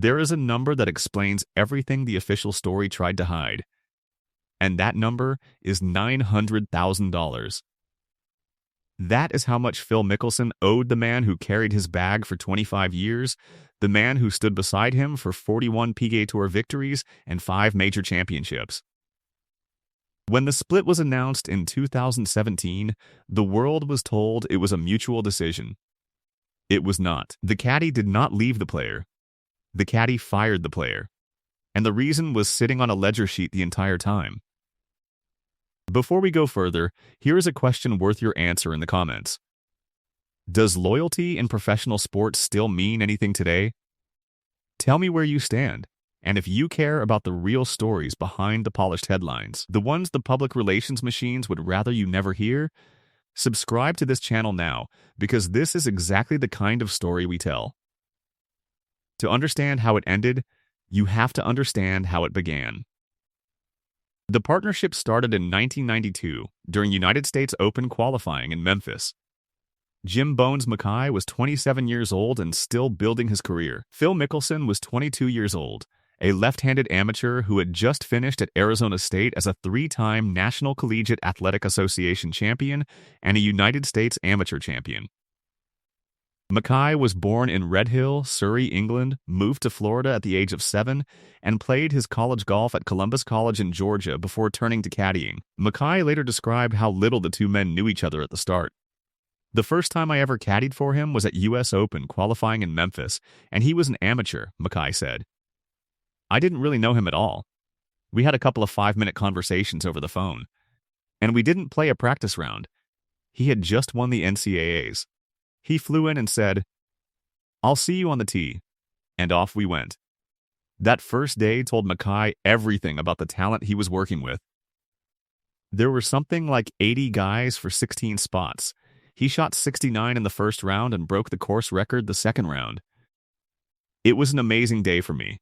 There is a number that explains everything the official story tried to hide. And that number is $900,000. That is how much Phil Mickelson owed the man who carried his bag for 25 years, the man who stood beside him for 41 PGA Tour victories and 5 major championships. When the split was announced in 2017, the world was told it was a mutual decision. It was not. The caddy did not leave the player. The caddy fired the player. And the reason was sitting on a ledger sheet the entire time. Before we go further, here is a question worth your answer in the comments. Does loyalty in professional sports still mean anything today? Tell me where you stand, and if you care about the real stories behind the polished headlines, the ones the public relations machines would rather you never hear, subscribe to this channel now, because this is exactly the kind of story we tell. To understand how it ended, you have to understand how it began. The partnership started in 1992 during United States Open qualifying in Memphis. Jim Bones Mackay was 27 years old and still building his career. Phil Mickelson was 22 years old, a left-handed amateur who had just finished at Arizona State as a 3-time National Collegiate Athletic Association champion and a United States amateur champion. Mackay was born in Red Hill, Surrey, England, moved to Florida at the age of 7, and played his college golf at Columbus College in Georgia before turning to caddying. Mackay later described how little the two men knew each other at the start. The first time I ever caddied for him was at US Open qualifying in Memphis, and he was an amateur, Mackay said. I didn't really know him at all. We had a couple of 5-minute conversations over the phone, and we didn't play a practice round. He had just won the NCAAs. He flew in and said, "I'll see you on the tee," and off we went. That first day told Mackay everything about the talent he was working with. There were something like 80 guys for 16 spots. He shot 69 in the first round and broke the course record the second round. It was an amazing day for me.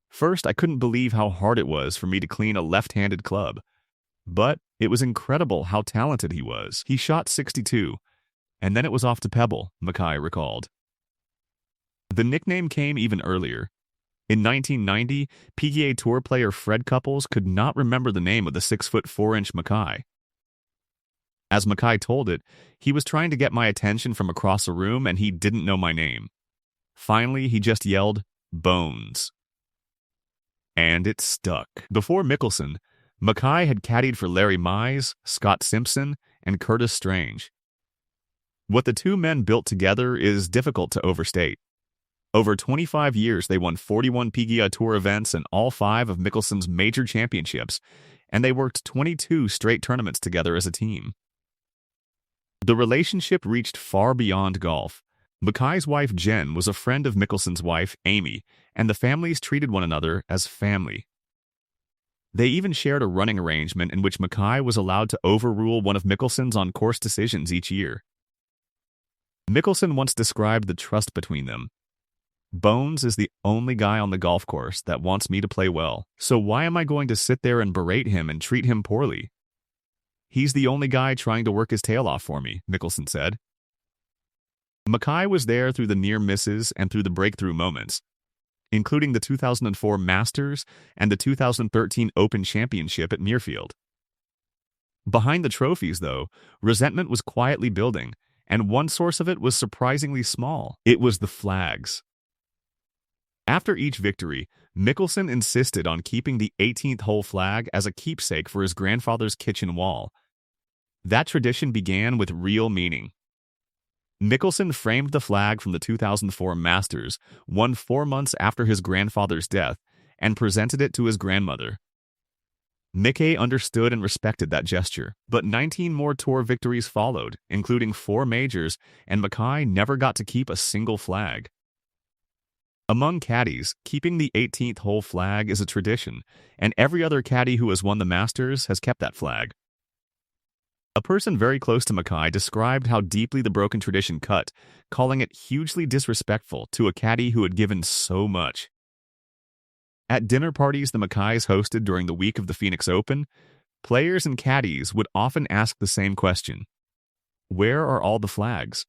First, I couldn't believe how hard it was for me to clean a left-handed club. But it was incredible how talented he was. He shot 62. And then it was off to Pebble, Mackay recalled. The nickname came even earlier. In 1990, PGA Tour player Fred Couples could not remember the name of the 6'4" Mackay. As Mackay told it, he was trying to get my attention from across a room and he didn't know my name. Finally, he just yelled, "Bones." And it stuck. Before Mickelson, Mackay had caddied for Larry Mize, Scott Simpson, and Curtis Strange. What the two men built together is difficult to overstate. Over 25 years, they won 41 PGA Tour events and all 5 of Mickelson's major championships, and they worked 22 straight tournaments together as a team. The relationship reached far beyond golf. Mackay's wife Jen was a friend of Mickelson's wife, Amy, and the families treated one another as family. They even shared a running arrangement in which Mackay was allowed to overrule one of Mickelson's on-course decisions each year. Mickelson once described the trust between them. "Bones is the only guy on the golf course that wants me to play well, so why am I going to sit there and berate him and treat him poorly? He's the only guy trying to work his tail off for me," Mickelson said. Mackay was there through the near misses and through the breakthrough moments, including the 2004 Masters and the 2013 Open Championship at Muirfield. Behind the trophies, though, resentment was quietly building, and one source of it was surprisingly small. It was the flags. After each victory, Mickelson insisted on keeping the 18th hole flag as a keepsake for his grandfather's kitchen wall. That tradition began with real meaning. Mickelson framed the flag from the 2004 Masters, won 4 months after his grandfather's death, and presented it to his grandmother. Mackay understood and respected that gesture, but 19 more tour victories followed, including 4 majors, and Mackay never got to keep a single flag. Among caddies, keeping the 18th hole flag is a tradition, and every other caddy who has won the Masters has kept that flag. A person very close to Mackay described how deeply the broken tradition cut, calling it hugely disrespectful to a caddy who had given so much. At dinner parties the Mackays hosted during the week of the Phoenix Open, players and caddies would often ask the same question: where are all the flags?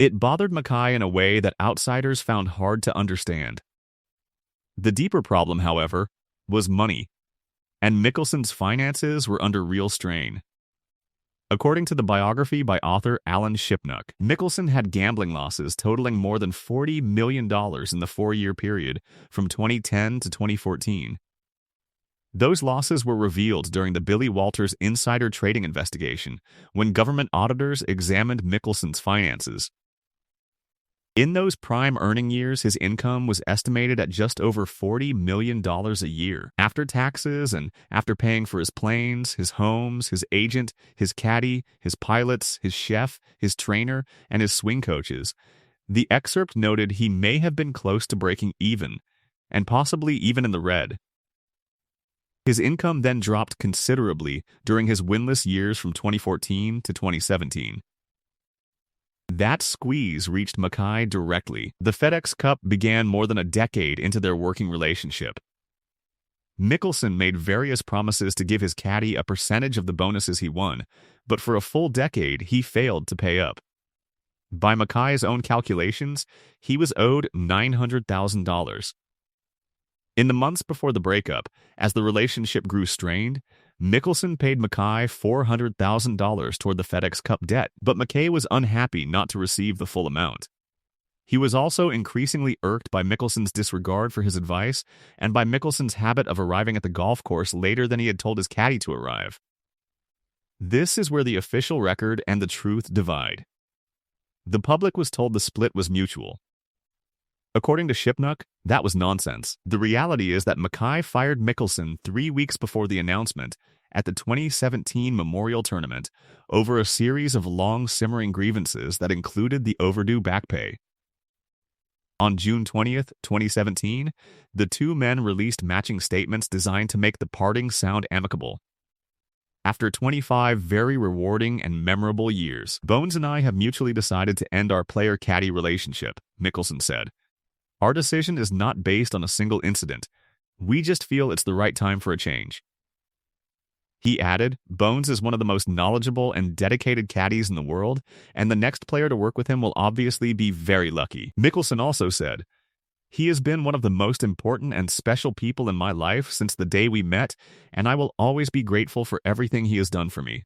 It bothered Mackay in a way that outsiders found hard to understand. The deeper problem, however, was money, and Mickelson's finances were under real strain. According to the biography by author Alan Shipnuck, Mickelson had gambling losses totaling more than $40 million in the 4-year period from 2010 to 2014. Those losses were revealed during the Billy Walters insider trading investigation when government auditors examined Mickelson's finances. In those prime earning years, his income was estimated at just over $40 million a year. After taxes and after paying for his planes, his homes, his agent, his caddy, his pilots, his chef, his trainer, and his swing coaches, the excerpt noted he may have been close to breaking even, and possibly even in the red. His income then dropped considerably during his winless years from 2014 to 2017. That squeeze reached Mackay directly. The FedEx Cup began more than a decade into their working relationship. Mickelson made various promises to give his caddy a percentage of the bonuses he won, but for a full decade he failed to pay up. By Mackay's own calculations, he was owed $900,000. In the months before the breakup, as the relationship grew strained, Mickelson paid Mackay $400,000 toward the FedEx Cup debt, but Mackay was unhappy not to receive the full amount. He was also increasingly irked by Mickelson's disregard for his advice and by Mickelson's habit of arriving at the golf course later than he had told his caddy to arrive. This is where the official record and the truth divide. The public was told the split was mutual. According to Shipnuck, that was nonsense. The reality is that Mackay fired Mickelson 3 weeks before the announcement at the 2017 Memorial Tournament over a series of long-simmering grievances that included the overdue back pay. On June 20, 2017, the two men released matching statements designed to make the parting sound amicable. After 25 very rewarding and memorable years, Bones and I have mutually decided to end our player-caddy relationship, Mickelson said. Our decision is not based on a single incident. We just feel it's the right time for a change. He added, Bones is one of the most knowledgeable and dedicated caddies in the world, and the next player to work with him will obviously be very lucky. Mickelson also said, he has been one of the most important and special people in my life since the day we met, and I will always be grateful for everything he has done for me.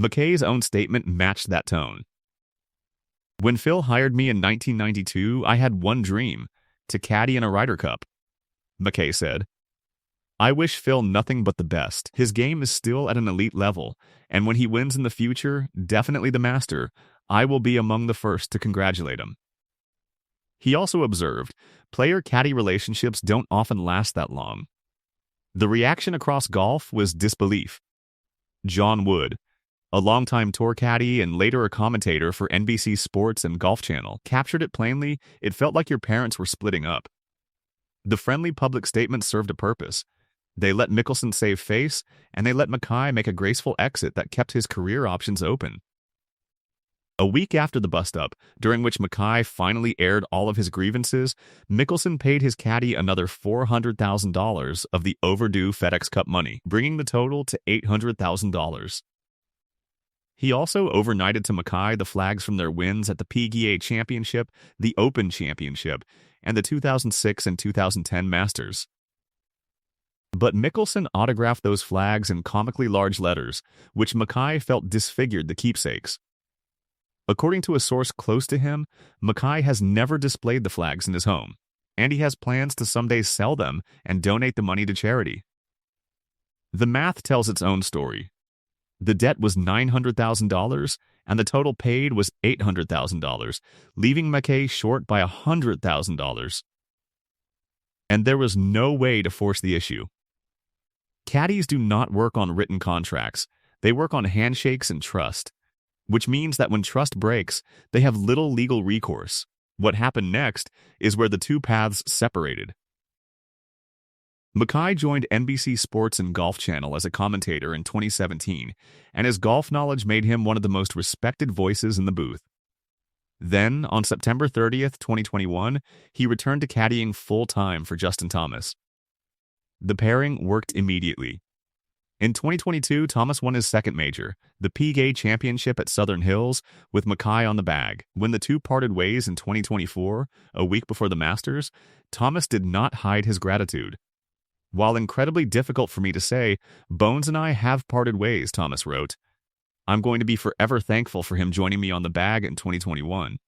Mackay's own statement matched that tone. When Phil hired me in 1992, I had one dream, to caddy in a Ryder Cup, Mackay said. I wish Phil nothing but the best. His game is still at an elite level, and when he wins in the future, definitely the Master, I will be among the first to congratulate him. He also observed, player-caddy relationships don't often last that long. The reaction across golf was disbelief. John Wood, a longtime tour caddy and later a commentator for NBC Sports and Golf Channel, captured it plainly. It felt like your parents were splitting up. The friendly public statement served a purpose. They let Mickelson save face, and they let Mackay make a graceful exit that kept his career options open. A week after the bust-up, during which Mackay finally aired all of his grievances, Mickelson paid his caddy another $400,000 of the overdue FedEx Cup money, bringing the total to $800,000. He also overnighted to Mackay the flags from their wins at the PGA Championship, the Open Championship, and the 2006 and 2010 Masters. But Mickelson autographed those flags in comically large letters, which Mackay felt disfigured the keepsakes. According to a source close to him, Mackay has never displayed the flags in his home, and he has plans to someday sell them and donate the money to charity. The math tells its own story. The debt was $900,000, and the total paid was $800,000, leaving Mackay short by $100,000. And there was no way to force the issue. Caddies do not work on written contracts. They work on handshakes and trust, which means that when trust breaks, they have little legal recourse. What happened next is where the two paths separated. Mackay joined NBC Sports and Golf Channel as a commentator in 2017, and his golf knowledge made him one of the most respected voices in the booth. Then, on September 30th, 2021, he returned to caddying full-time for Justin Thomas. The pairing worked immediately. In 2022, Thomas won his second major, the PGA Championship at Southern Hills, with Mackay on the bag. When the two parted ways in 2024, a week before the Masters, Thomas did not hide his gratitude. While incredibly difficult for me to say, Bones and I have parted ways, Thomas wrote. I'm going to be forever thankful for him joining me on the bag in 2021.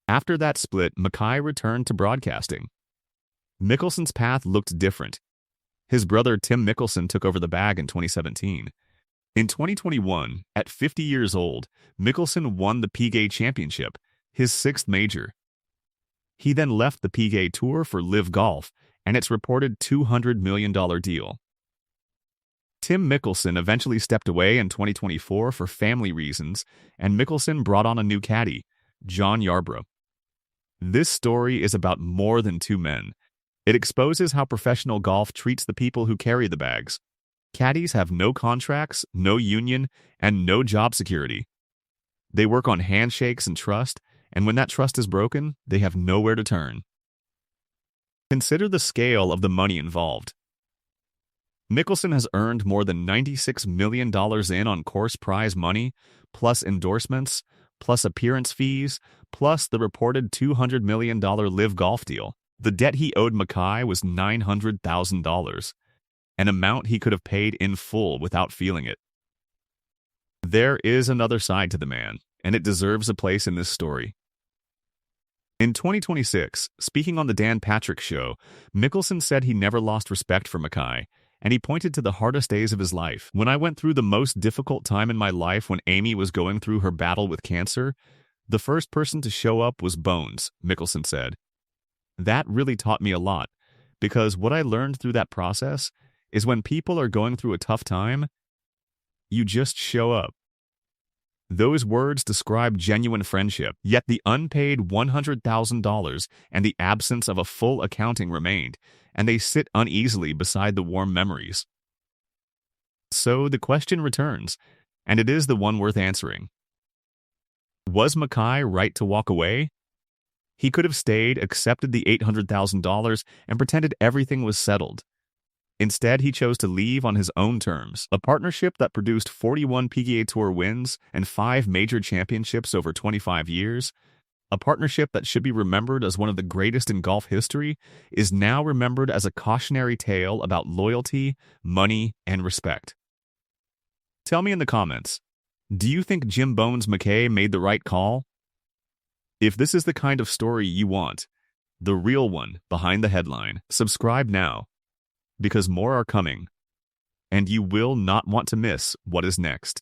After that split, Mackay returned to broadcasting. Mickelson's path looked different. His brother Tim Mickelson took over the bag in 2017. In 2021, at 50 years old, Mickelson won the PGA Championship, his sixth major. He then left the PGA Tour for Live Golf and its reported $200 million deal. Tim Mickelson eventually stepped away in 2024 for family reasons, and Mickelson brought on a new caddy, John Yarbrough. This story is about more than two men. It exposes how professional golf treats the people who carry the bags. Caddies have no contracts, no union, and no job security. They work on handshakes and trust, and when that trust is broken, they have nowhere to turn. Consider the scale of the money involved. Mickelson has earned more than $96 million in on course prize money, plus endorsements, plus appearance fees, plus the reported $200 million Live Golf deal. The debt he owed Mackay was $900,000, an amount he could have paid in full without feeling it. There is another side to the man, and it deserves a place in this story. In 2026, speaking on the Dan Patrick Show, Mickelson said he never lost respect for Mackay, and he pointed to the hardest days of his life. When I went through the most difficult time in my life when Amy was going through her battle with cancer, the first person to show up was Bones, Mickelson said. That really taught me a lot, because what I learned through that process is when people are going through a tough time, you just show up. Those words describe genuine friendship, yet the unpaid $100,000 and the absence of a full accounting remained, and they sit uneasily beside the warm memories. So the question returns, and it is the one worth answering. Was Mackay right to walk away? He could have stayed, accepted the $800,000, and pretended everything was settled. Instead, he chose to leave on his own terms, a partnership that produced 41 PGA Tour wins and 5 major championships over 25 years. A partnership that should be remembered as one of the greatest in golf history is now remembered as a cautionary tale about loyalty, money, and respect. Tell me in the comments, do you think Jim Bones Mackay made the right call? If this is the kind of story you want, the real one behind the headline, subscribe now, because more are coming, and you will not want to miss what is next.